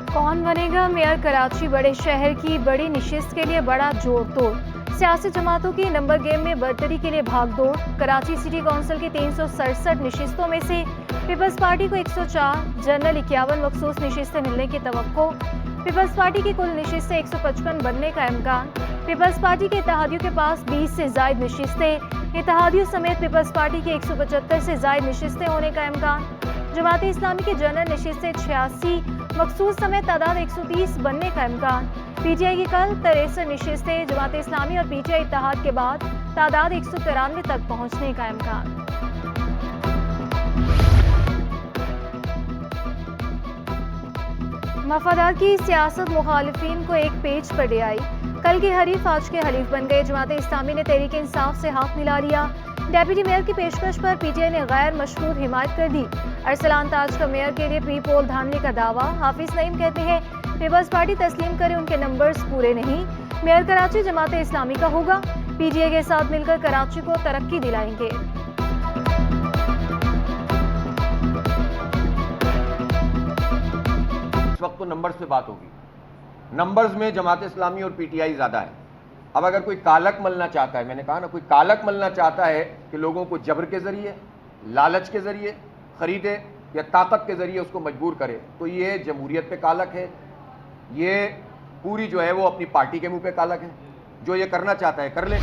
कौन बनेगा मेयर कराची? बड़े शहर की बड़ी नशिस्त के लिए बड़ा जोड़ तोड़। सियासी जमातों की नंबर गेम में बर्तरी के लिए भागदौड़। कराची सिटी काउंसिल की 367 नशिस्तों में से पीपल्स पार्टी को 104, जनरल 51 मखसूस नशिस्तें मिलने की तवक्को। पीपल्स पार्टी की कुल नशिस्तें 155 बनने का इम्कान। पीपल्स पार्टी के इत्तेहादियों के पास 20 से जायद नशिस्तें। इत्तेहादियों समेत पीपल्स पार्टी की 175 से जायद नशिस्तें होने का इम्कान। जमात इस्लामी की जनरल नशिस्तें 86, मखसूस समेत तादाद 130 बनने का इम्कान। पीटीआई की कल 63 नशिस्तें। जमात इस्लामी और पीटीआई इत्तेहाद के बाद तादाद 193 तक पहुंचने का इम्कान। मफादात की सियासत मुखालिफिन को एक पेज पर ले आई। कल के हरीफ आज के हलीफ बन गए। जमात इस्लामी ने तहरीक इंसाफ से हाथ मिला लिया। डेप्यूटी मेयर की पेशकश पर पीटीआई ने गैर मशरूत हिमायत कर दी। अरसलान ताज का मेयर के लिए प्री पोल धांधली का दावा। हाफिज नईम कहते हैं पीपल्स पार्टी तस्लीम करे उनके नंबर्स पूरे नहीं। मेयर कराची जमात इस्लामी का होगा। पीटीआई के साथ मिलकर कराची को तरक्की दिलाएंगे। इस वक्त तो नंबर्स पे बात होगी। नंबर्स में जमात इस्लामी और पीटीआई ज्यादा है। अब अगर कोई कालक मलना चाहता है, मैंने कहा ना, कोई कालक मलना चाहता है कि लोगों को जबर के जरिए, लालच के जरिए खरीदे या ताकत के जरिए उसको मजबूर करे, तो ये जमहूरियत पे कालक है। ये पूरी जो है वो अपनी पार्टी के मुंह पे कालक है। जो ये करना चाहता है कर ले।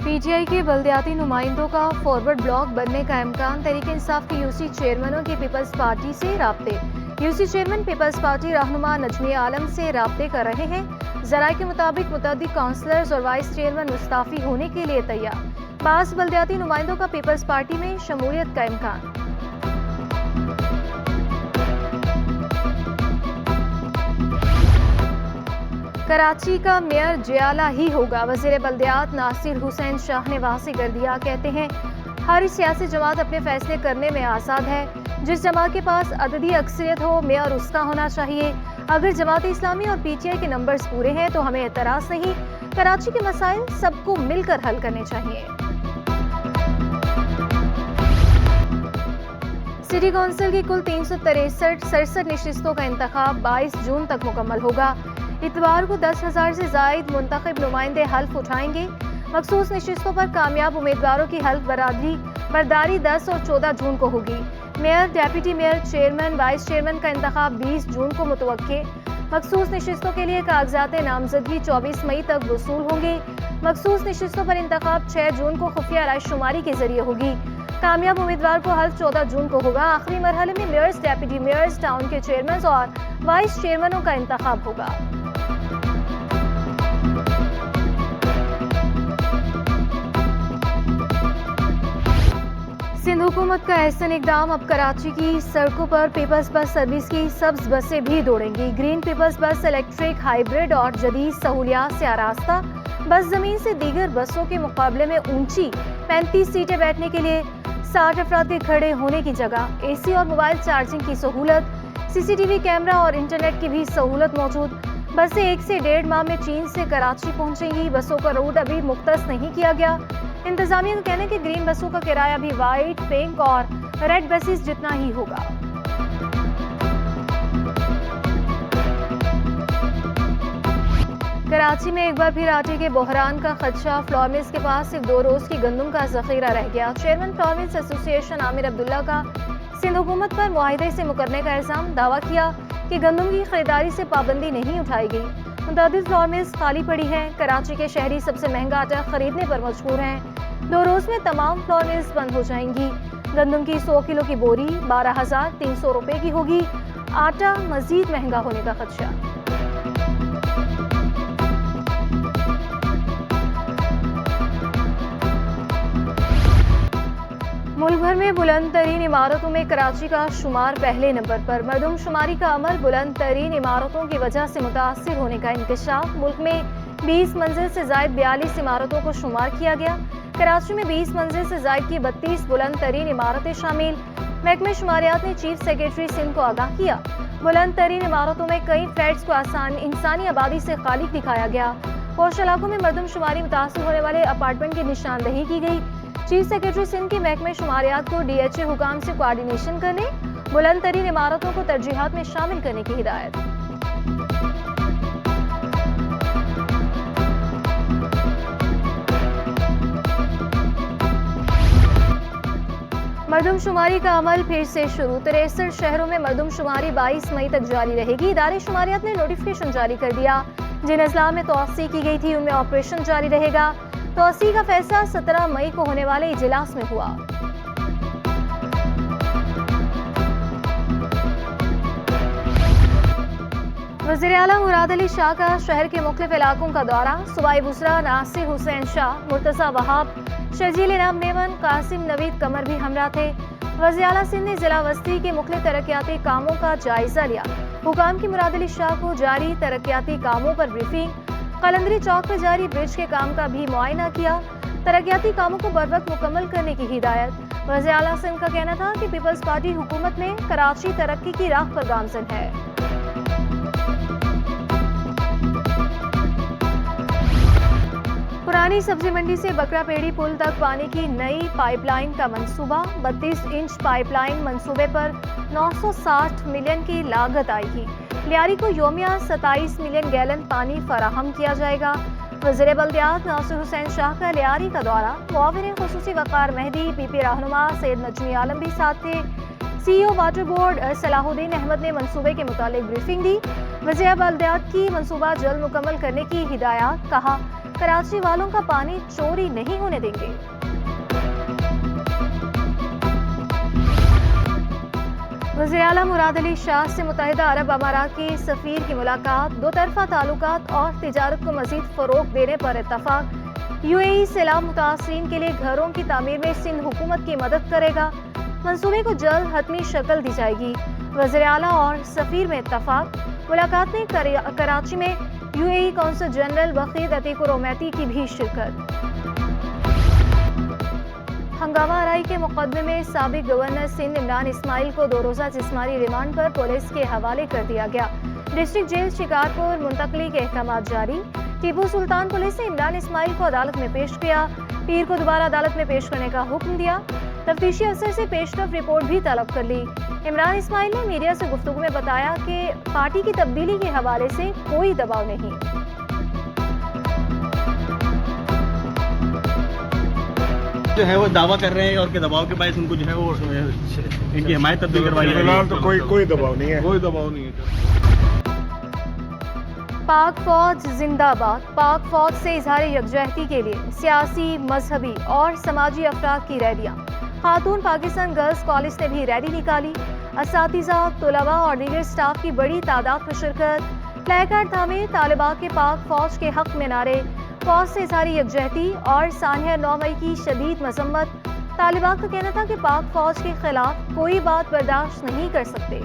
पीटीआई के बल्दियाती नुमाइंदों का फॉरवर्ड ब्लॉक बनने का इम्कान। तहरीक इंसाफ के यूसी चेयरमैनों के पीपल्स पार्टी से राब्ते। यूसी चेयरमैन पीपल्स पार्टी रहनुमा नजमी आलम से राब्ते कर रहे हैं। जराये के मुताबिक मुतअद्दिद काउंसलर्स और वाइस चेयरमैन मुस्ताफी होने के लिए तैयार। बास बल्दियाती नुमाइंदों का पीपल्स पार्टी में शमूलियत का इम्कान। कराची का मेयर जियाला ही होगा। वजीर बल्दियात नासिर हुसैन शाह ने वाज़ेह कर दिया। कहते हैं हर सियासी जमात अपने फैसले करने में आज़ाद है। जिस जमात के पास अददी अक्सरियत हो मेयर उसका होना चाहिए। अगर जमात इस्लामी और पीटीआई के नंबर्स पूरे हैं तो हमें एतराज़ नहीं। कराची के मसाइल सबको मिलकर हल करने चाहिए। सिटी काउंसिल की कुल 367 नशिस्तों का इंतखाब 22 जून तक मुकम्मल होगा। इतवार को 10,000 से जायद मुंतखब नुमाइंदे हल्फ उठाएंगे। मखसूस नशिस्तों पर कामयाब उम्मीदवारों की हल्फ बर्दारी 10 और 14 जून को होगी। Mayor, deputy mayor, chairman, vice chairman का इंतखाब 20 जून को मुतवक्के। मखसूस नशिस्तों के लिए कागजात नामजदगी 24 मई तक वसूल होंगे। मखसूस नशिस्तों पर इंतखाब 6 जून को खुफिया रायशुमारी के जरिए होगी। कामयाब उम्मीदवार को हल्फ 14 जून को होगा। आखिरी मरहले में मेयर्स, डेप्यूटी मेयर्स, टाउन के चेयरमैन और वाइस चेयरमैनों का इंतखाब होगा। सिंध हुकूमत का एहसन इकदाम। अब कराची की सड़कों पर पीपल्स बस सर्विस की सब्ज बसें भी दौड़ेंगी। ग्रीन पीपल्स बस इलेक्ट्रिक, हाइब्रिड और जदीद सहूलियात से आरास्ता। बस जमीन से दीगर बसों के मुकाबले में ऊंची, 35 सीटें, बैठने के लिए 60 अफराद के खड़े होने की जगह, एसी और मोबाइल चार्जिंग की सहूलत, सीसीटीवी कैमरा और इंटरनेट की भी सहूलत मौजूद। बसें 1 से 1.5 माह में चीन से कराची पहुंचेंगी। बसों का रूट अभी मुख्तस नहीं किया गया। इंतजामिया का कहना है कि ग्रीन बसों का किराया भी वाइट, पिंक और रेड बसेस जितना ही होगा। कराची में एक बार फिर आटे के बहरान का खदशा। फ्लोर मिल्स के पास सिर्फ 2 रोज की गंदम का जखीरा रह गया। Chairman flour mills association Aamir Abdullah का सिंध हुकूमत पर मुआहिदे से मुकरने का इल्जाम। दावा किया कि गंदम की खरीदारी से पाबंदी नहीं उठाई गई। मुतअद्दिद फ्लोर मिल्स खाली पड़ी हैं। कराची के शहरी सबसे महंगा आटा खरीदने पर मजबूर हैं। 2 रोज में तमाम फ्लोर मिल्स बंद हो जाएंगी। गंदम की 100 किलो की बोरी 12,300 रुपए की होगी। आटा मजीद महंगा होने का खदशा। मुल्क भर में बुलंद तरीन इमारतों में कराची का शुमार पहले नंबर पर। मरदमशुमारी का अमल बुलंद तरीन इमारतों की वजह से मुतासिर होने का इंकशाफ। मुल्क में 20 मंजिल से जायद 42 इमारतों को शुमार किया गया। कराची में 20 मंजिल से जायद की 32 बुलंद तरीन इमारतें शामिल। महकमे शुमारियात ने चीफ सेक्रेटरी सिंध को आगाह किया। बुलंद तरीन इमारतों में कई फ्लैट्स को इंसानी आबादी से खाली दिखाया गया। पोश इलाकों में मरदमशुमारी मुतासिर होने वाले अपार्टमेंट की निशानदही की गई। चीफ सेक्रेटरी सिंध की महकमे शुमारियात को DHA हुकाम से कोऑर्डिनेशन करने, बुलंद तरीन इमारतों को तरजीहात में शामिल करने की हिदायत। मरदमशुमारी का अमल फिर से शुरू। 63 शहरों में मरदमशुमारी 22 मई तक जारी रहेगी। इदारे शुमारियात ने नोटिफिकेशन जारी कर दिया। जिन अजला में तौसी की गई थी उनमें ऑपरेशन जारी रहेगा। तौसी का फैसला 17 मई को होने वाले इजलास में हुआ। वज़ीर आला मुराद अली शाह का शहर के मुख्तलिफ इलाकों का दौरा। सूबाई बुसरा नासिर हुसैन शाह, मुर्तज़ा वहाब, शर्जील इनाम मेमन, कासिम नवीद कमर भी हमरा थे। वज़ीर आला सिंध ने जिला वस्ती के मुख्तलिफ तरक्याती कामों का जायजा लिया। हुकाम की मुराद अली शाह को जारी तरक्याती कामों पर ब्रीफिंग। कलंदरी चौक पर जारी ब्रिज के काम का भी मुआयना किया। तरक्याती कामों को बरवक्त मुकम्मल करने की हिदायत। वज़ीर आला सिंध का कहना था कि पीपल्स पार्टी हुकूमत में कराची तरक्की की राह पर गामजन है। पुरानी सब्जी मंडी से बकरापेड़ी पुल तक पानी की नई पाइपलाइन का मंसूबा। 32 इंच पाइपलाइन मंसूबे पर 960 मिलियन की लागत आएगी। लियारी को योमिया 27 मिलियन गैलन पानी फराहम किया जाएगा। वज़ीर बल्दियात नासिर हुसैन शाह का लियारी का दौरा। मुआविन खुसूसी वक़ार मेहदी, पीपी रहनुमा सैयद नजमी आलम भी साथ थे। CEO water board Salahuddin Ahmed ने मंसूबे के मुतालिक ब्रीफिंग दी। वज़ीर बल्दियात की मंसूबा जल्द मुकम्मल करने की हिदायत। कहा, कराची वालों का पानी चोरी नहीं होने देंगे। वज़ीर आला मुराद अली शाह से मुत्तहिदा अरब अमारात के सफ़ीर की मुलाकात। दो तरफा ताल्लुकात और तिजारत को मज़ीद फ़रोग़ देने पर इत्तफ़ाक़। UAE सैलाब मुतासरीन के लिए घरों की तामीर में सिंध हुकूमत की मदद करेगा। मंसूबे को जल्द हतमी शक्ल दी जाएगी। वज़ीर आला और सफ़ीर में इत्तफ़ाक़। मुलाकात में कराची में UAE कौंसल जनरल वकीद अतीकुर रोमैती की भी शिरकत। हंगामा आराई के मुकदमे में साबिक गवर्नर सिंध इमरान इस्माइल को 2 रोज़ा जिस्मानी रिमांड पर पुलिस के हवाले कर दिया गया। डिस्ट्रिक्ट जेल शिकारपुर मुंतकली के अहकाम जारी। टीपू सुल्तान पुलिस ने इमरान इस्माइल को अदालत में पेश किया। पीर को दोबारा अदालत में पेश करने का हुक्म दिया। तफ्तीशी अफसर से पेशरफ रिपोर्ट भी तलब कर ली। इमरान इस्माइल ने मीडिया से गुफ्तगू में बताया कि पार्टी की तब्दीली के हवाले से कोई दबाव नहीं। जो है वो दावा कर रहे हैं और के दबाव के बायस उनको जो है वो इनकी हिमायत तब्दील करवाई है। फिलहाल तो कोई दबाव नहीं है। कोई दबाव नहीं है। पाक फौज जिंदाबाद। पाक फौज से इजहार यकजहती के लिए सियासी, मजहबी और समाजी अफराद की रैलियां। खातून पाकिस्तान गर्ल्स कॉलेज ने भी रैली निकाली। असातिज़ा, तुलबा और दीगर स्टाफ की बड़ी तादाद में शिरकत। प्लेकार्ड थामे तालिबात के पाक फौज के हक में नारे। फौज से इजहार यकजहती और सानिया 9 मई की शदीद मजम्मत। तालिबात का कहना था कि पाक फौज के खिलाफ कोई बात बर्दाश्त नहीं कर सकते।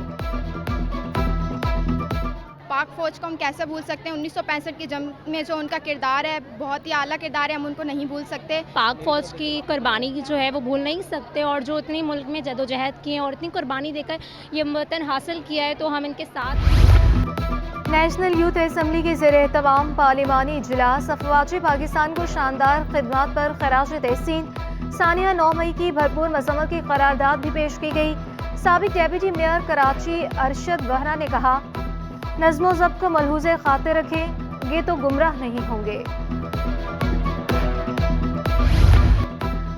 पाक फ़ौज को हम कैसे भूल सकते हैं। 1965 की जंग में जो उनका किरदार है, बहुत ही आला किरदार है, हम उनको नहीं भूल सकते। पाक फ़ौज की कुर्बानी की जो है वो भूल नहीं सकते और जो इतनी मुल्क में जदोजहद की है और इतनी कुर्बानी देकर ये वतन हासिल किया है, तो हम इनके साथ। नेशनल यूथ असम्बली के ज़रिए तमाम पार्लिमानी इजलास। अफवाज पाकिस्तान को शानदार खिदमत पर खराज तहसीन। सानिया 9 मई की भरपूर मजम्मत की करारदाद भी पेश की गई। साबिक डेप्यूटी मेयर कराची अरशद वहरा ने कहा, नज़्मो ज़ब्त को मलहूज़े खातिर रखें, ये तो गुमराह नहीं होंगे।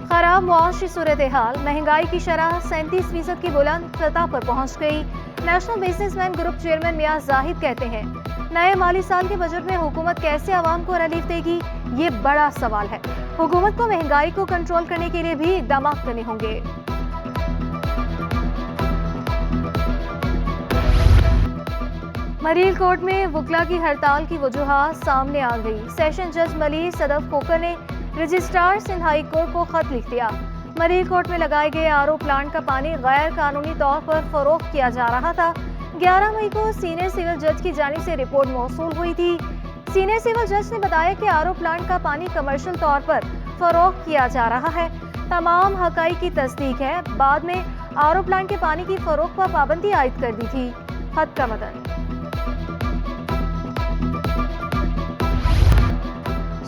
खराब मुआशी सूरत हाल। महंगाई की शरह 37% की बुलंद सतह पर पहुंच गई। नेशनल बिजनेसमैन ग्रुप चेयरमैन मियां जाहिद कहते हैं, नए माली साल के बजट में हुकूमत कैसे आवाम को रिलीफ देगी, ये बड़ा सवाल है। हुकूमत को महंगाई को कंट्रोल करने के लिए भी इक़दाम करने होंगे। मरील कोर्ट में वकला की हड़ताल की वजूहात सामने आ गई। सेशन जज मलिर सदफ खोकर ने रजिस्ट्रार सिंध हाई कोर्ट को खत लिख दिया। मरील कोर्ट में लगाए गए RO प्लांट का पानी गैर कानूनी तौर पर फरोख्त किया जा रहा था। 11 मई को सीनियर सिविल जज की जानिब से रिपोर्ट मौसूल हुई थी। सीनियर सिविल जज ने बताया कि RO प्लांट का पानी कमर्शियल तौर पर फरोख्त किया जा रहा है। तमाम हकाइक की तस्दीक है। बाद में RO प्लांट के पानी की फरोख्त पर पाबंदी आयद कर दी थी। खत का मतन।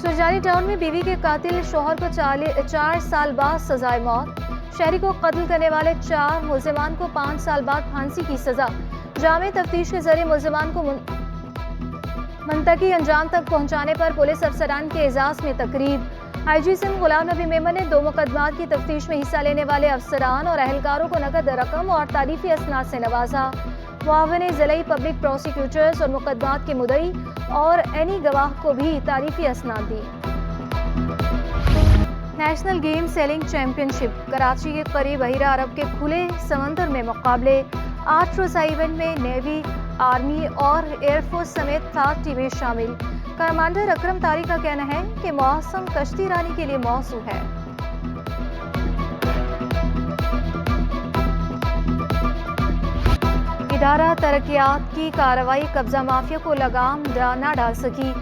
सुरजानी टाउन में बीवी के कातिल शोहर को 4 साल बाद सजाए मौत। शहरी को कत्ल करने वाले 4 मुल्जिमान को 5 साल बाद फांसी की सजा। जामे तफ्तीश के जरिए मुल्जिमान को मुंतकी अंजाम तक पहुंचाने पर पुलिस अफसरान के एजाज में तकरीब। आईजी सिंध गुलाम नबी मेमन ने 2 मुकदमात की तफ्तीश में हिस्सा लेने वाले अफसरान और अहलकारों को नकद रकम और तारीफी असनाद से नवाजा। मुआविन ज़िलई पब्लिक प्रोसिक्यूटर्स और मुकदमात के मुदई और एनी गवाह को भी तारीफी असनाद दी। National game sailing championship Karachi के करीब बहिरा अरब के खुले समंदर में मुकाबले। 8 रोज़ा इवेंट में नेवी, आर्मी और एयरफोर्स समेत 7 टीमें शामिल। कमांडर अकरम तारिक का कहना है कि मौसम कश्ती रानी के लिए मौसू है। इदारा तरक्यात की कार्रवाई कब्जा माफिया को लगाम ना डाल सकी।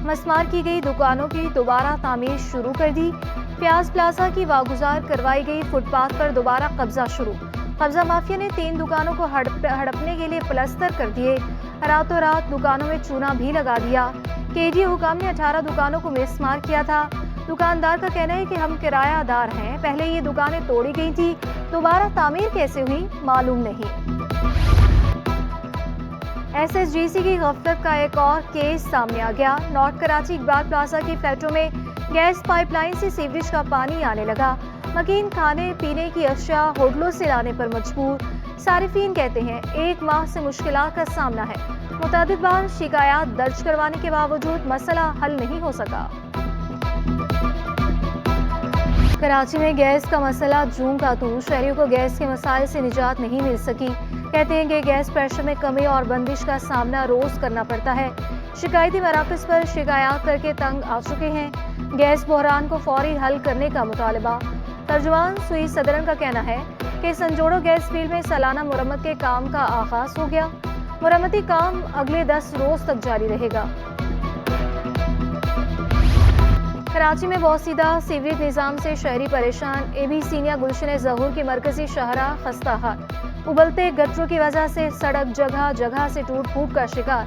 मस्मार की गई दुकानों की दोबारा तामीर शुरू कर दी। प्याज प्लाजा की वागुजार करवाई गई फुटपाथ पर दोबारा कब्जा शुरू। कब्जा माफिया ने 3 दुकानों को हड़पने के लिए प्लस्तर कर दिए। रातों रात दुकानों में चूना भी लगा दिया। केडी हुकाम ने 18 दुकानों को मिसमार किया था। दुकानदार का कहना है कि हम किरायादार हैं, पहले ये दुकानें तोड़ी गई थी, दोबारा तामीर कैसे हुई मालूम नहीं। SSGC की गफलत का एक और केस सामने आ गया। नॉर्थ कराची इकबाल प्लाजा की फ्लैटों में गैस पाइपलाइन से सीवरेज का पानी आने लगा। मकीन खाने पीने की अशिया होटलों से लाने पर मजबूर। सारिफीन कहते हैं 1 माह से मुश्किलात का सामना है। मुतादिद बार शिकायत दर्ज करवाने के बावजूद मसला हल नहीं हो सका। कराची में गैस का मसला जूं का तू। शहरियों को गैस के मसाइल से निजात नहीं मिल सकी। कहते हैं कि गैस प्रेशर में कमी और बंदिश का सामना रोज करना पड़ता है। शिकायती मराकज़ पर शिकायत करके तंग आ चुके हैं। गैस बहरान को फौरी हल करने का मुतालबा। तर्जुमान सुई सदरन का कहना है कि संजोड़ो गैस फील्ड में सालाना मुरम्मत के काम का आगाज हो गया। मुरम्मती काम अगले 10 रोज तक जारी रहेगा। कराची में बोसीदा सीवरेज निज़ाम से शहरी परेशान। AB सीनिया गुलशन ज़हूर की मरकजी शाहराह खस्ता हाल। उबलते गटरों की वजह से सड़क जगह जगह से टूट फूट का शिकार।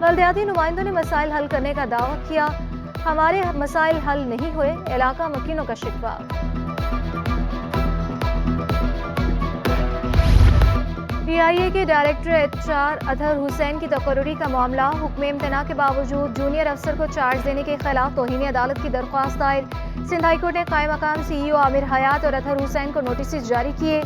बल्दियाती नुमाइंदों ने मसाइल हल करने का दावा किया। हमारे मसाइल हल नहीं हुए, इलाका मकीनों का शिकवा। PIA के डायरेक्टर HR अतहर हुसैन की तकर्री का मामला। हुक्म इम्तना के बावजूद जूनियर अफसर को चार्ज देने के खिलाफ तौहीन अदालत की दरख्वास्त दायर। सिंध हाईकोर्ट ने कायम मकाम CEO आमिर हयात और अतहर हुसैन को नोटिस जारी किए।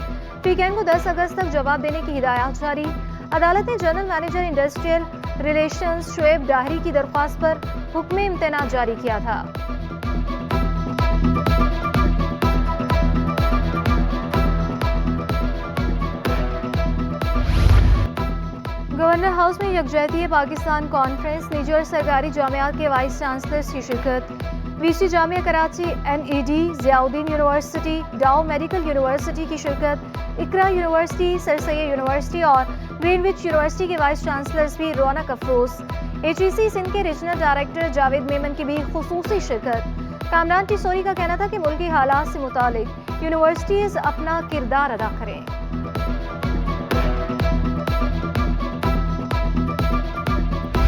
PKM को 10 अगस्त तक जवाब देने की हिदायत जारी। अदालत ने general manager industrial relations Shoaib Dahri की दरख्वास्त पर हुक्म इम्तना जारी किया था। गवर्नर हाउस में यकजहती पाकिस्तान कॉन्फ्रेंस। निजी और सरकारी जामियात के वाइस चांसलर्स की शिरकत। VC Jamia Karachi, NED, Ziauddin university, डाउ मेडिकल यूनिवर्सिटी की शिरकत। इकरा यूनिवर्सिटी, सर सैयद यूनिवर्सिटी और ग्रीनविच यूनिवर्सिटी के वाइस चांसलर्स भी रौनक अफरोज। HEC सिंध के रीजनल डायरेक्टर जावेद मेमन की भी खुसूसी शिरकत। कामरान टिसोरी का कहना था कि मुल्की हालात से मुतालिक यूनिवर्सिटीज अपना किरदार अदा करें।